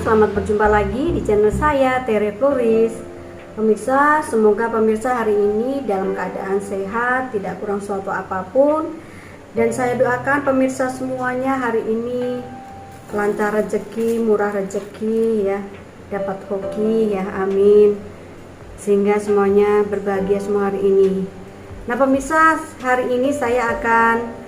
selamat berjumpa lagi di channel saya, Tere Floris. Pemirsa, semoga pemirsa hari ini dalam keadaan sehat, tidak kurang suatu apapun. Dan saya doakan pemirsa semuanya hari ini lancar rezeki, murah rezeki ya, dapat hoki ya, amin. Sehingga semuanya berbahagia semua hari ini. Nah pemirsa, hari ini saya akan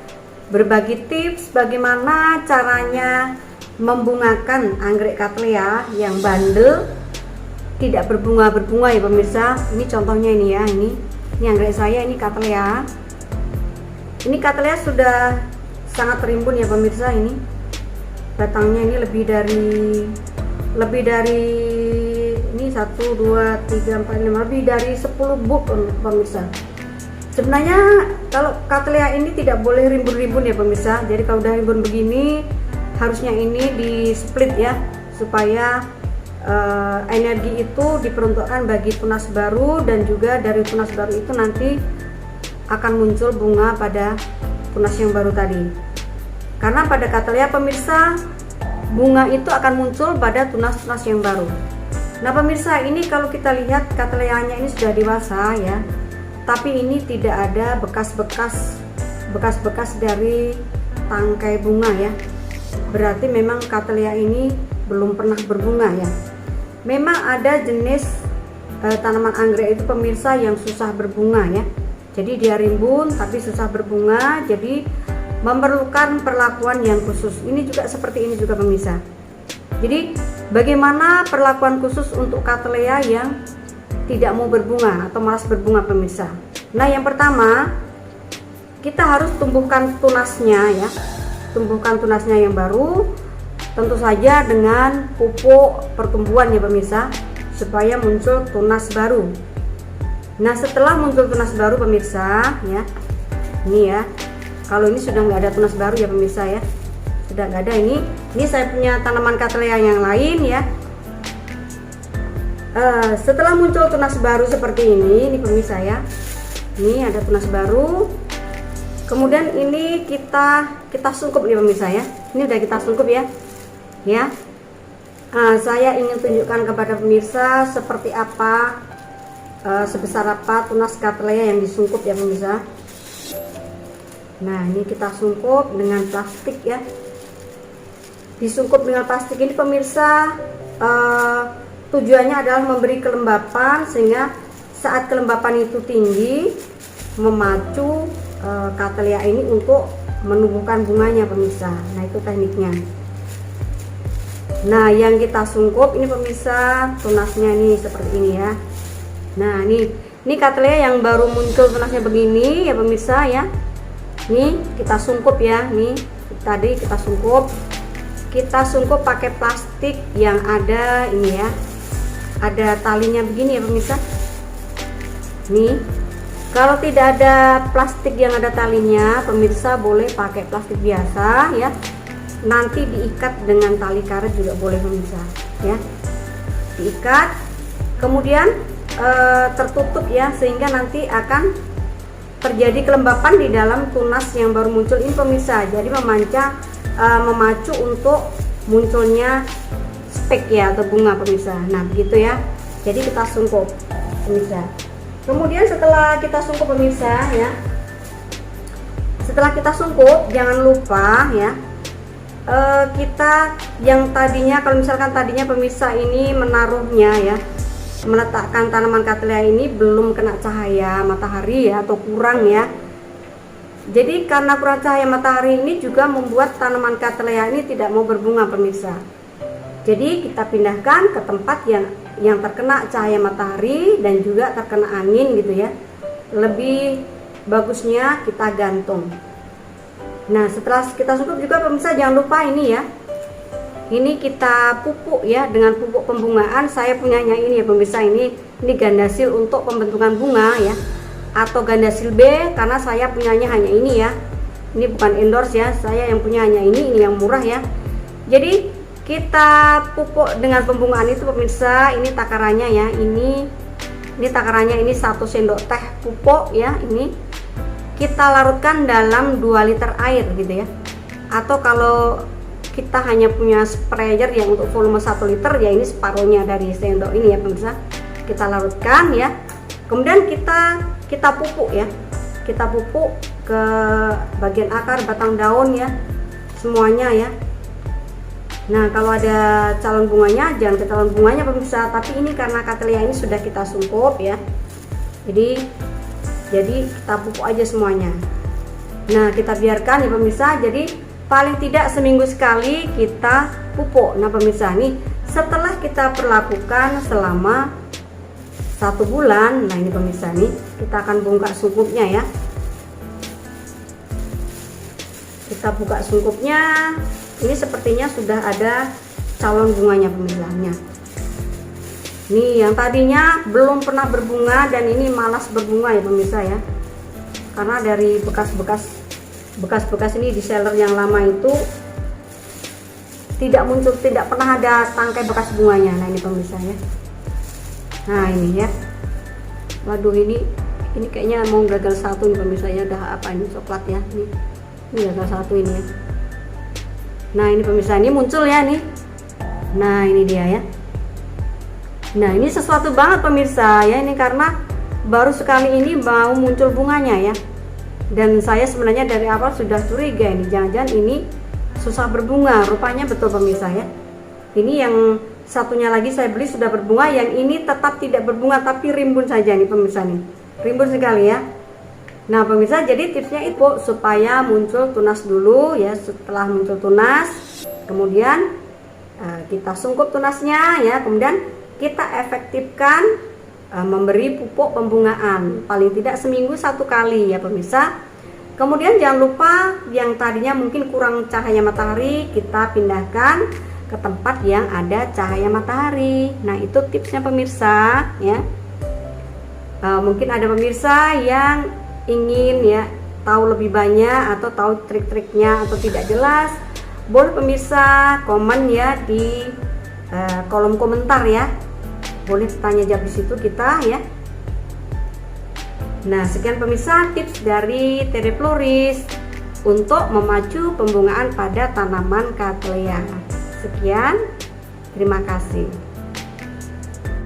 berbagi tips bagaimana caranya membungakan anggrek Cattleya yang bandel, tidak berbunga-berbunga ya pemirsa. Ini contohnya ini ya, ini anggrek saya, ini Cattleya. Ini Cattleya sudah sangat rimbun ya pemirsa. Ini batangnya ini lebih dari ini 1, 2, 3, 4, 5 lebih dari 10 buah pemirsa. Sebenarnya kalau Cattleya ini tidak boleh rimbun-rimbun ya pemirsa. Jadi kalau udah rimbun begini harusnya ini di split ya, supaya energi itu diperuntukkan bagi tunas baru, dan juga dari tunas baru itu nanti akan muncul bunga pada tunas yang baru tadi. Karena pada Cattleya pemirsa, bunga itu akan muncul pada tunas-tunas yang baru. Nah pemirsa, ini kalau kita lihat Cattleyanya ini sudah dewasa ya, tapi ini tidak ada bekas-bekas dari tangkai bunga ya. Berarti memang Cattleya ini belum pernah berbunga ya. Memang ada jenis tanaman anggrek itu pemirsa yang susah berbunga ya. Jadi dia rimbun tapi susah berbunga, jadi memerlukan perlakuan yang khusus. Ini juga seperti ini juga pemirsa. Jadi bagaimana perlakuan khusus untuk Cattleya yang tidak mau berbunga atau malas berbunga pemirsa? Nah yang pertama, kita harus tumbuhkan tunasnya ya. Tumbuhkan tunasnya yang baru, tentu saja dengan pupuk pertumbuhan ya pemirsa, supaya muncul tunas baru. Nah setelah muncul tunas baru pemirsa ya, ini ya, kalau ini sudah nggak ada tunas baru ya pemirsa ya, sudah nggak ada. Ini saya punya tanaman Cattleya yang lain ya. Setelah muncul tunas baru seperti ini pemirsa ya, ini ada tunas baru. Kemudian ini kita sungkup ya pemirsa ya. Ini udah kita sungkup ya. Ya. Saya ingin tunjukkan kepada pemirsa seperti apa, sebesar apa tunas Cattleya yang disungkup ya pemirsa. Nah, ini kita sungkup dengan plastik ya. Disungkup dengan plastik ini pemirsa, tujuannya adalah memberi kelembapan, sehingga saat kelembapan itu tinggi memacu Cattleya ini untuk menumbuhkan bunganya pemirsa. Nah itu tekniknya. Nah yang kita sungkup ini pemirsa, tunasnya ini seperti ini ya. Nah ini Cattleya yang baru muncul tunasnya begini ya pemirsa ya. Nih kita sungkup ya, nih tadi kita sungkup pakai plastik yang ada ini ya, ada talinya begini ya pemirsa. Nih kalau tidak ada plastik yang ada talinya pemirsa, boleh pakai plastik biasa ya, nanti diikat dengan tali karet juga boleh pemirsa ya, diikat kemudian tertutup ya, sehingga nanti akan terjadi kelembapan di dalam tunas yang baru muncul ini pemirsa. Jadi memacu untuk munculnya spek ya, atau bunga pemirsa. Nah begitu ya, jadi kita sungkup pemirsa. Kemudian setelah kita sungkup pemirsa ya, setelah kita sungkup jangan lupa ya, kita yang tadinya, kalau misalkan tadinya pemirsa ini menaruhnya ya, meletakkan tanaman Cattleya ini belum kena cahaya matahari ya, atau kurang ya. Jadi karena kurang cahaya matahari ini juga membuat tanaman Cattleya ini tidak mau berbunga pemirsa. Jadi kita pindahkan ke tempat yang terkena cahaya matahari dan juga terkena angin gitu ya. Lebih bagusnya kita gantung. Nah setelah kita sungkup juga pemirsa, jangan lupa ini ya, ini kita pupuk ya dengan pupuk pembungaan. Saya punyanya ini ya pemirsa, ini Gandasil untuk pembentukan bunga ya, atau Gandasil B, karena saya punyanya hanya ini ya. Ini bukan endorse ya, saya yang punya hanya ini yang murah ya. Jadi kita pupuk dengan pembungaan itu pemirsa. Ini takarannya ya, ini takarannya ini 1 sendok teh pupuk ya. Ini kita larutkan dalam 2 liter air gitu ya, atau kalau kita hanya punya sprayer yang untuk volume 1 liter, ya ini separuhnya dari sendok ini ya pemirsa. Kita larutkan ya, kemudian kita pupuk ya, kita pupuk ke bagian akar, batang daun ya, semuanya ya. Nah kalau ada calon bunganya jangan ke calon bunganya pemirsa, tapi ini karena Cattleya ini sudah kita sungkup ya, jadi kita pupuk aja semuanya. Nah kita biarkan ya pemirsa, jadi paling tidak seminggu sekali kita pupuk. Nah pemirsa, nih setelah kita perlakukan selama 1 bulan, nah ini pemirsa, nih kita akan buka sungkupnya ya. Kita buka sungkupnya, ini sepertinya sudah ada calon bunganya pemirsa. Nih yang tadinya belum pernah berbunga dan ini malas berbunga ya pemirsa ya, karena dari bekas ini di seller yang lama itu tidak muncul, tidak pernah ada tangkai bekas bunganya. Nah ini pemirsa ya, nah ini ya, waduh ini kayaknya mau gagal satu nih pemirsa ya. Udah apa ini, coklat ya, ini gagal satu ini ya. Nah ini pemirsa, ini muncul ya nih, nah ini dia ya. Nah ini sesuatu banget pemirsa ya, ini karena baru sekali ini mau muncul bunganya ya. Dan saya sebenarnya dari awal sudah curiga ini, jangan-jangan ini susah berbunga. Rupanya betul pemirsa ya. Ini yang satunya lagi saya beli sudah berbunga, yang ini tetap tidak berbunga tapi rimbun saja nih pemirsa nih. Rimbun sekali ya. Nah pemirsa, jadi tipsnya itu supaya muncul tunas dulu ya. Setelah muncul tunas, kemudian kita sungkup tunasnya ya, kemudian kita efektifkan memberi pupuk pembungaan paling tidak seminggu 1 kali ya pemirsa. Kemudian jangan lupa yang tadinya mungkin kurang cahaya matahari, kita pindahkan ke tempat yang ada cahaya matahari. Nah itu tipsnya pemirsa ya. Mungkin ada pemirsa yang ingin ya tahu lebih banyak atau tahu trik-triknya atau tidak jelas, boleh pemirsa komen ya di kolom komentar ya, boleh tanya jawab di situ kita ya. Nah sekian pemirsa tips dari Terepluris untuk memacu pembungaan pada tanaman Cattleya. Sekian, terima kasih.